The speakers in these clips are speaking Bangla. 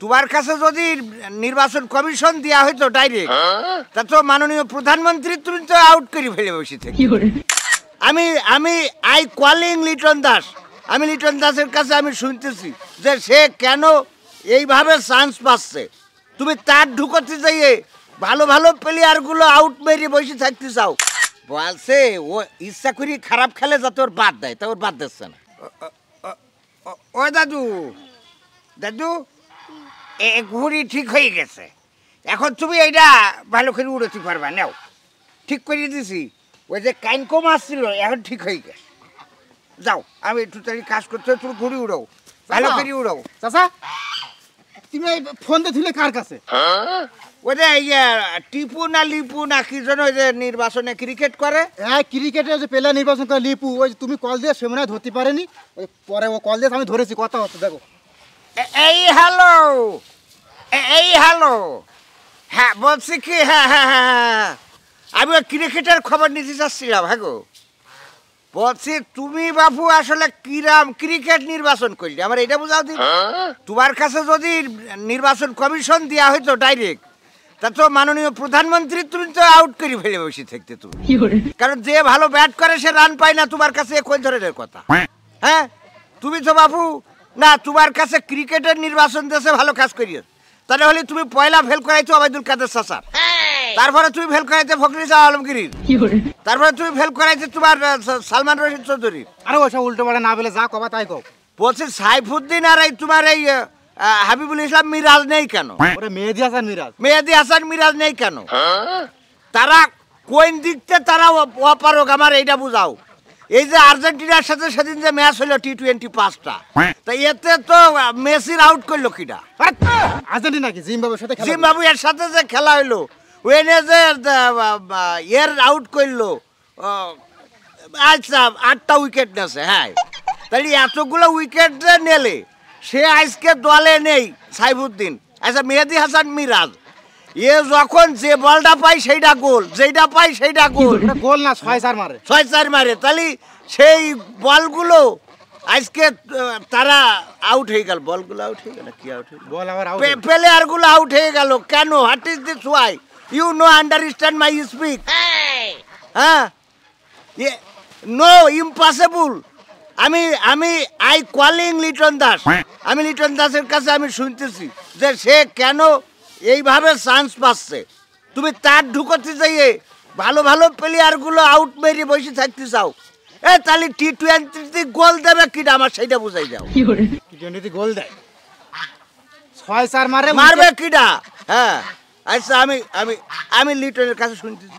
তোমার কাছে যদি নির্বাচন কমিশন দেওয়া হইতো ডাইরেক্ট, তা তো মাননীয় প্রধানমন্ত্রী তুমি তো আউট করে ফেলে বসে থেকে। আমি আই কলিং লিটন দাস, আমি লিটন দাসের কাছে আমি শুনতেছি যে সে কেন এইভাবে চান্স পাচ্ছে। তুমি তার ঢুকতে যাইয়ে ভালো ভালো প্লেয়ারগুলো আউট মেরে বসে থাকতে চাও। বলছে ও ইচ্ছা করি খারাপ খেলে যাতে ওর বাদ দেয়, তা ওর বাদ দিচ্ছে না। ও দাদু, দাদু এ ঘুড়ি ঠিক হয়ে গেছে, এখন তুমি এইটা ভালো করে উড়তে পারবা। নাও ঠিক করে দিছি, ওই যে কাইন কম আসছিল এখন ঠিক হয়ে গেছে। যাও, আমি একটু তাড়ি কাজ করতে, তুমি ঘুড়ি উড়াও, ভালো করে উড়াও। চাচা তুমি ফোন দিয়ে দিলে কার কাছে? ওই যে টিপু না লিপু না কি যেন ওই যে নির্বাচনে ক্রিকেট করে। হ্যাঁ, ক্রিকেটে যে প্লেয়ার নির্বাচন করে লিপু, ওই তুমি কল দিয়ে সে মনে হয় ধরতে পারেনি, ওই পরে ও কল দিয়ে আমি ধরেছি, কথা হচ্ছে দেখো। এই হ্যালো, এই হ্যালো, হ্যাঁ বলছি কি, হ্যাঁ হ্যাঁ হ্যাঁ আমি ওই ক্রিকেটের খবর নিতে চাচ্ছিলাম। হ্যাঁ গো, বলছি তুমি বাবু আসলে কিরাম ক্রিকেট নির্বাচন করলি আমার এটা বুঝাও দিন। তোমার কাছে যদি নির্বাচন কমিশন দেওয়া হইতো ডাইরেক্ট, তা তো মাননীয় প্রধানমন্ত্রী তুমি তো আউট করে ফেলে বসে থাকতে তুমি। কারণ যে ভালো ব্যাট করে সে রান পায় না, তোমার কাছে কোন ধরনের কথা? হ্যাঁ, তুমি তো বাবু না, তোমার কাছে ক্রিকেটের নির্বাচন দেশে ভালো কাজ করিয়ে, তাহলে হলে তুমি পয়লা ফেল করাইতো আবাইদুল কাদের চাচার, তারপরে তুমি ফেল করাইতে ফখরুল ইসলাম আলমগীর, তারপরে তুমি ফেল করাইতে তোমার সালমান রশিদ চৌধুরী। আরে ওসব উল্টো পাল্টা না বলে যা কবা তাই কও। বলছে সাইফুদ্দিন আর এই তোমার এই হাবিবুল ইসলাম মিরাজ নেই কেন? ওরে মেহেদী হাসান মিরাজ, মেহেদী হাসান মিরাজ নেই কেন? তারা কোন দিকতে তারা অপারক আমার এইটা বুঝাও। এই যে আর্জেন্টিনার সাথে সেদিন যে ম্যাচ হলো T20 5টা, তা এতে তো মেসির আউট করলো কিনা? আর্জেন্টিনা কি জিম্বাবুয়ের সাথে খেলা? জিম্বাবুয়ের সাথে যে খেলা হইলো ওয়েনে যে এর আউট করলো, আচ্ছা 8টা উইকেট নেছে। হ্যাঁ, তাহলে এতগুলো উইকেট যে নেলে সে আজকে দলে নেই সাইফুদ্দিন। আচ্ছা মেহেদী হাসান মিরাজ এ যখন যে বলটা পাই সেইটা গোল, যেটা পাই সেইটা গোল। গোল না, 6-4 মারে, 6-4 মারে। তাহলে সেই বলগুলো আজকে তারা আউট হয়ে গেল, বলগুলো আউট হয়ে গেল, কি আউট হয়ে গেল, বল আবার আউট, প্লেয়ারগুলো আউট হয়ে গেল কেন? What is this why? You know understand my speak? হ্যাঁ, নো ইম্পসিবল। আমি আই কলিং লিটন দাস, আমি লিটন দাসের কাছে আমি শুনতেছি যে সে কেন এইভাবে চান্স পাচ্ছে। তুমি তার ঢুকতে যাইয়ে ভালো ভালো প্লেয়ারগুলো আউট মেরে বসে থাকতে চাও। তাহলে T20 গোল দেবে কিনা আমার সেইটা বুঝাই দাও। T20 গোল দেয়, 6-4 মারে, মারবে কিনা? হ্যাঁ, আচ্ছা আমি আমি আমি লিটনের কাছে শুনতেছি।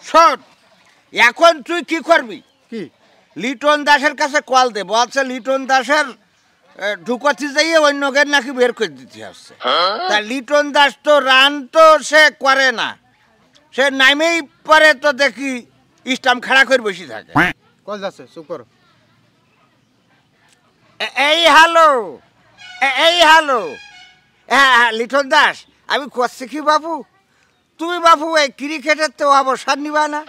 শোন, এখন তুই কি করবি? কি? লিটন দাসের কাছে কল দে, বলছে লিটন দাসের ঢুকতে যাইয়ে অন্য গের নাকি বের করে দিতে আসছে। তা লিটন দাস তো রান তো সে করে না, সে নামেই পরে তো দেখি স্টাম্প খাড়া করে বসে থাকে। কল যাচ্ছে, চুপ করো। এই হ্যালো, এই হ্যালো, হ্যাঁ লিটন দাস আমি করছি কি বাবু, তুমি বাবু এই ক্রিকেটের তো অবসর নিবা না?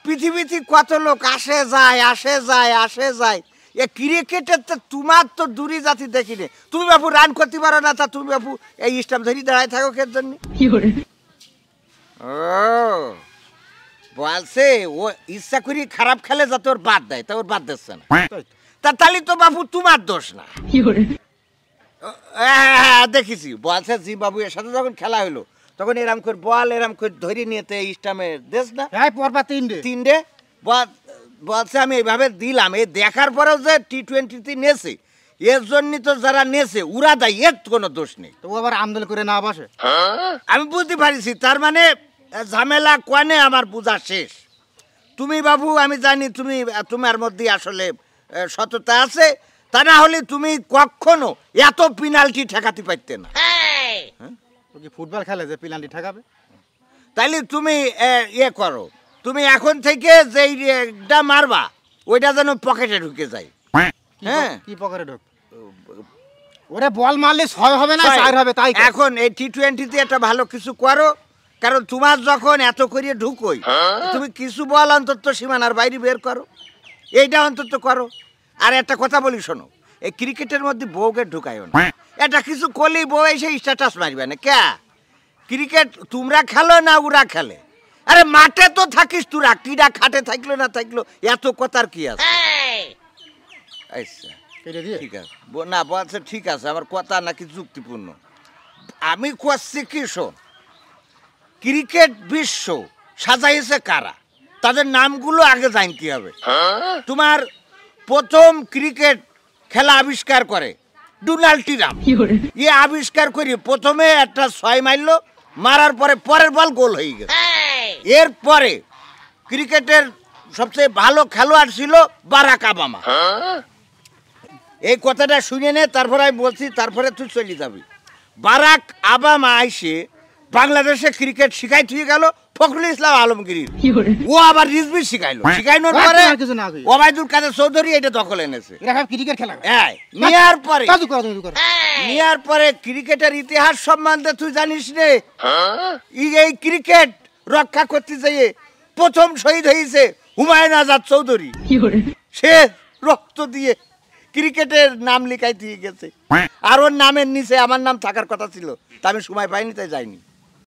পৃথিবীতে কত লোক আসে যায় আসে যায় আসে যায়, এ ক্রিকেটের তো তোমার তো দূরে জাতি দেখিনি। তুমি বাবু রান করতে পারো না, তা তুমি বাবু এই স্টাম্প ধরে দাঁড়ায় থাকো কে জন্য? ও বলছে ও ইচ্ছা করি খারাপ খেলে যাতে ওর বাদ দেয়, তা ওর বাদ দিচ্ছে না। তা তাহলে তো বাবু তোমার দোষ না। দেখেছি বলছে জিম্বাবুয়ের সাথে যখন খেলা হলো তখন এরম করে বল এরম করে ধরে নিয়ে স্টামে দেশ না পরবা 3 বলছে আমি এইভাবে দিলাম। এই দেখার পরেও যে T20 নেছে, এর জন্য তো যারা নেছে ওরা দেয়, এর কোনো দোষ নেই। তো আবার আমদল করে না বসে, আমি বুঝতে পারিছি। তার মানে ঝামেলা কোয়ানে আমার বোঝা শেষ। তুমি বাবু আমি জানি তুমি তোমার মধ্যে আসলে সততা আছে, তা না হলে তুমি কখনো এত পেনাল্টি ঠেকাতে পারতে না। ফুটবল খেলে যে পেনাল্টি ঠেকাবে? তাইলে তুমি ইয়ে করো, তুমি এখন থেকে যেইটা মারবা ওইটা যেন পকেটে ঢুকে যায়। হ্যাঁ, কি পকেটে ঢুক? ওরে বল মারলে 6 হবে না 4 হবে, তাই এখন এই T20 একটা ভালো কিছু করো, কারণ তোমার যখন এত করিয়ে ঢুকোই তুমি কিছু বল অন্তত সীমানার বাইরে বের করো, এইটা অন্তত করো। আর একটা কথা বলি শোনো, এই ক্রিকেটের মধ্যে বউকে ঢুকায়ও না। এটা কিছু করলেই বউ এসে স্ট্যাটাস মারবে না কে ক্রিকেট তোমরা খেলো না ওরা খেলে আরে মাঠে তো থাকিস তোরা কিরা খাটে থাকলো না থাকলো এত কথার কি আছে আচ্ছা ঠিক আছে না বলছে ঠিক আছে আমার কথা নাকি যুক্তিপূর্ণ আমি করছি কি শোন ক্রিকেট বিশ্ব সাজাইছে কারা তাদের নামগুলো আগে জানতে হবে তোমার প্রথম ক্রিকেট খেলা আবিষ্কার করে ডোনাল্ড ট্রাম্প আবিষ্কার করি প্রথমে একটা 6 মারলো মারার পরে পরের বল গোল হয়ে গেছে এরপরে ক্রিকেটের সবচেয়ে ভালো খেলোয়াড় ছিল বারাক ওবামা এই কথাটা শুনে নে তারপরে আমি বলছি তারপরে তুই চলে যাবি বারাক ওবামা আইসে বাংলাদেশে ক্রিকেট শিখাই থুয়ে গেল ফখরুল ইসলাম আলমগীর ও আবার রিজভি শিখাইলো শিখাইনোর পরে ওবায়দুল কাদের চৌধুরী এটা দখল এনেছে ক্রিকেট খেলা নেওয়ার পরে ক্রিকেটের ইতিহাস সম্বন্ধে তুই জানিস রে এই ক্রিকেট রক্ষা করতে যেয়ে প্রথম শহীদ হয়েছে হুমায়ুন আজাদ চৌধুরী সে রক্ত দিয়ে ক্রিকেটের নাম লিখাই দিয়ে গেছে আর ওর নামের নিচে আমার নাম থাকার কথা ছিল তা আমি সময় পাইনি তাই যাইনি